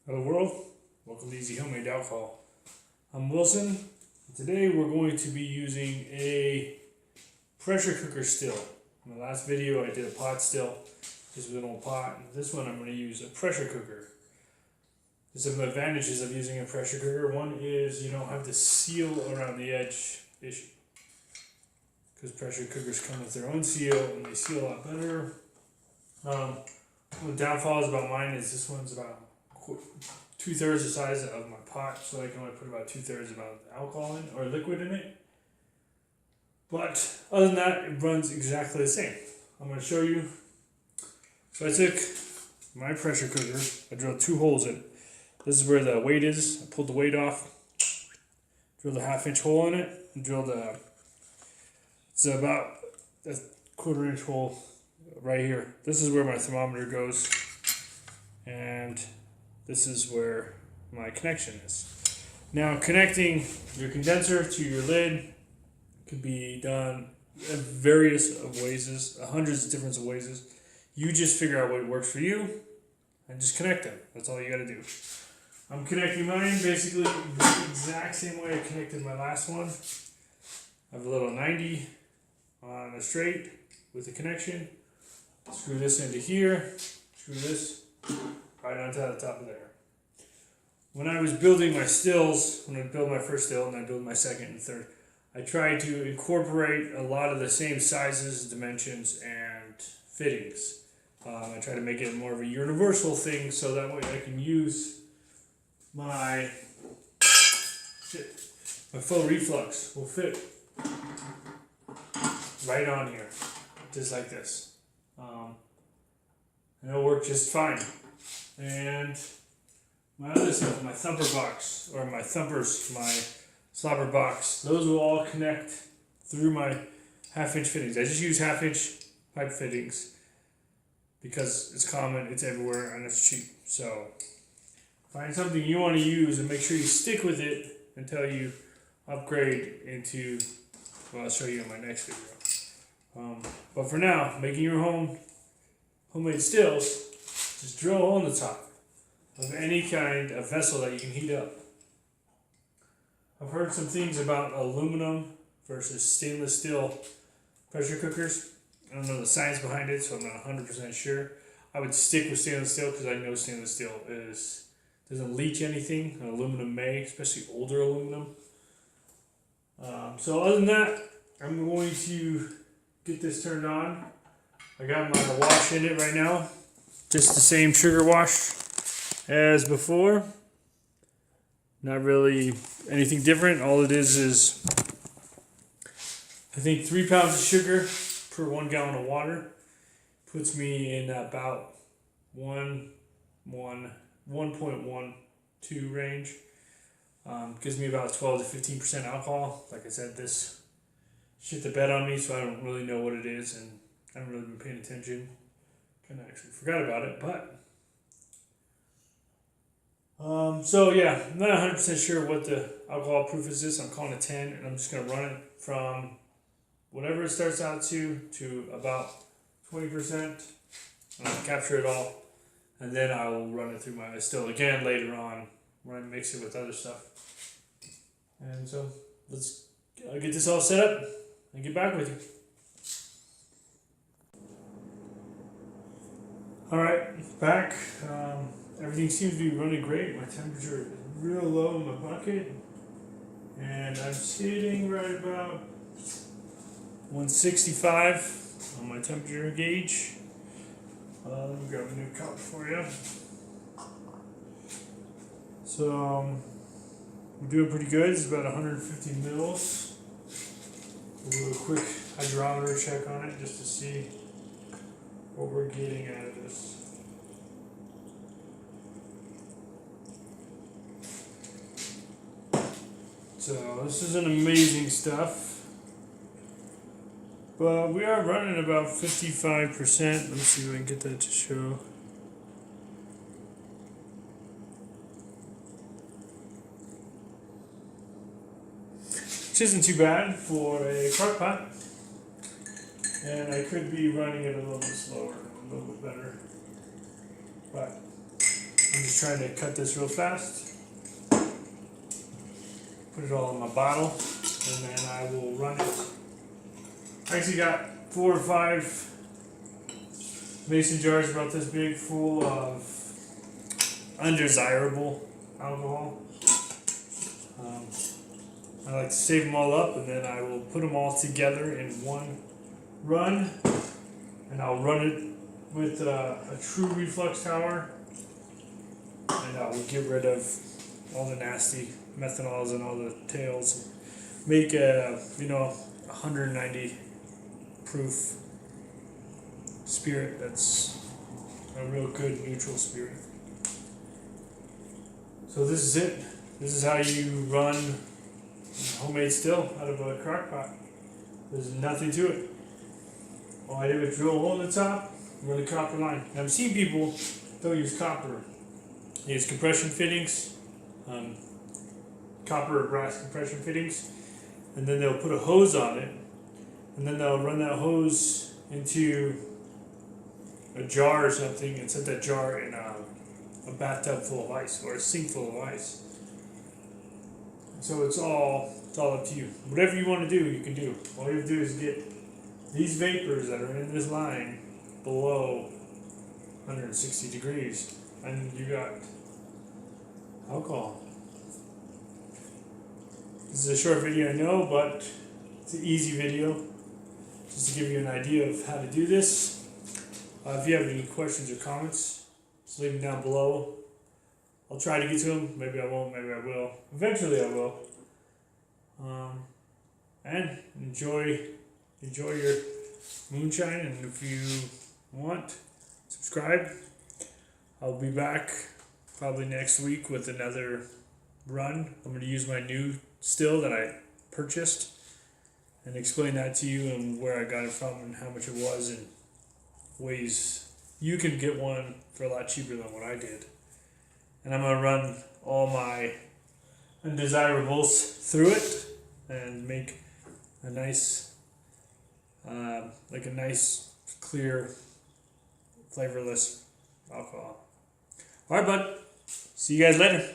Hello world, welcome to Easy Homemade Alcohol. I'm Wilson. Today we're going to be using a pressure cooker still. In the last video I did a pot still. This was an old pot. This one I'm going to use a pressure cooker. There's some advantages of using a pressure cooker. One is you don't have the seal around the edge issue. Because pressure cookers come with their own seal and they seal a lot better. The downfalls about mine is this one's about 2/3 the size of my pot, so I can only put about 2/3 amount of alcohol in or liquid in it. But other than that, it runs exactly the same. I'm going to show you. So I took my pressure cooker, I drilled 2 holes in it. This is where the weight is. I pulled the weight off, drilled a 1/2 inch hole in it, and drilled it's about a 1/4 inch hole right here. This is where my thermometer goes, and this is where my connection is. Now, connecting your condenser to your lid could be done in various of ways, hundreds of different ways. You just figure out what works for you and just connect them. That's all you got to do. I'm connecting mine basically the exact same way I connected my last one. I have a little 90 on a straight with the connection. Screw this into here, screw this right onto the top of there. When I was building my stills, when I built my first still and I built my second and third, I tried to incorporate a lot of the same sizes, dimensions, and fittings. I try to make it more of a universal thing so that way I can use my faux reflux will fit right on here, just like this. And it'll work just fine. And my other stuff, my thumper box, or my thumpers, my slobber box, those will all connect through my 1/2 inch fittings. I just use 1/2 inch pipe fittings because it's common, it's everywhere, and it's cheap. So find something you want to use and make sure you stick with it until you upgrade into, well, I'll show you in my next video. But for now, making your homemade stills, just drill a hole in the top of any kind of vessel that you can heat up. I've heard some things about aluminum versus stainless steel pressure cookers. I don't know the science behind it, so I'm not 100% sure. I would stick with stainless steel because I know stainless steel doesn't leach anything. Aluminum may, especially older aluminum. So other than that, I'm going to get this turned on. I got my wash in it right now. Just the same sugar wash as before. Not really anything different. All it is I think 3 pounds of sugar per 1 gallon of water. Puts me in about 1.12 range. Gives me about 12 to 15% alcohol. Like I said, this shit the bed on me, so I don't really know what it is, and I haven't really been paying attention. Kind of actually forgot about it, but so yeah, I'm not 100% sure what the alcohol proof is. I'm calling it 10, and I'm just gonna run it from whatever it starts out to about 20%, and I'll capture it all, and then I'll run it through my still again later on when I mix it with other stuff. And so I'll get this all set up and get back with you. Alright, back. Everything seems to be running great. My temperature is real low in my bucket. And I'm sitting right about 165 on my temperature gauge. Let me grab a new cup for you. So, we're doing pretty good. It's about 150 mils. We'll do a quick hydrometer check on it just to see what we're getting out of this. So this isn't amazing stuff, but we are running about 55%. Let me see if I can get that to show. Which isn't too bad for a crock pot. And I could be running it a little bit slower, a little bit better. But I'm just trying to cut this real fast. Put it all in my bottle, and then I will run it. I actually got 4 or 5 mason jars about this big full of undesirable alcohol. I like to save them all up, and then I will put them all together in one run, and I'll run it with a true reflux tower, and I will get rid of all the nasty methanols and all the tails. Make a 190 proof spirit that's a real good neutral spirit. So this is it. This is how you run homemade still out of a crock pot. There's nothing to it. All I did was drill a hole in the top, run a copper line. Now I've seen people don't use copper. They use compression fittings, copper or brass compression fittings, and then they'll put a hose on it, and then they'll run that hose into a jar or something and set that jar in a bathtub full of ice or a sink full of ice. So it's all up to you. Whatever you want to do, you can do. All you have to do is get these vapors that are in this line below 160 degrees, and you got alcohol. This is a short video, I know, but it's an easy video just to give you an idea of how to do this. If you have any questions or comments, just leave them down below. I'll try to get to them. Maybe I won't, maybe I will. Eventually I will. And enjoy your moonshine, and if you want, subscribe. I'll be back probably next week with another run. I'm going to use my new still that I purchased and explain that to you and where I got it from and how much it was and ways you can get one for a lot cheaper than what I did. And I'm going to run all my undesirables through it and make a nice clear flavorless alcohol. Alright, bud. See you guys later.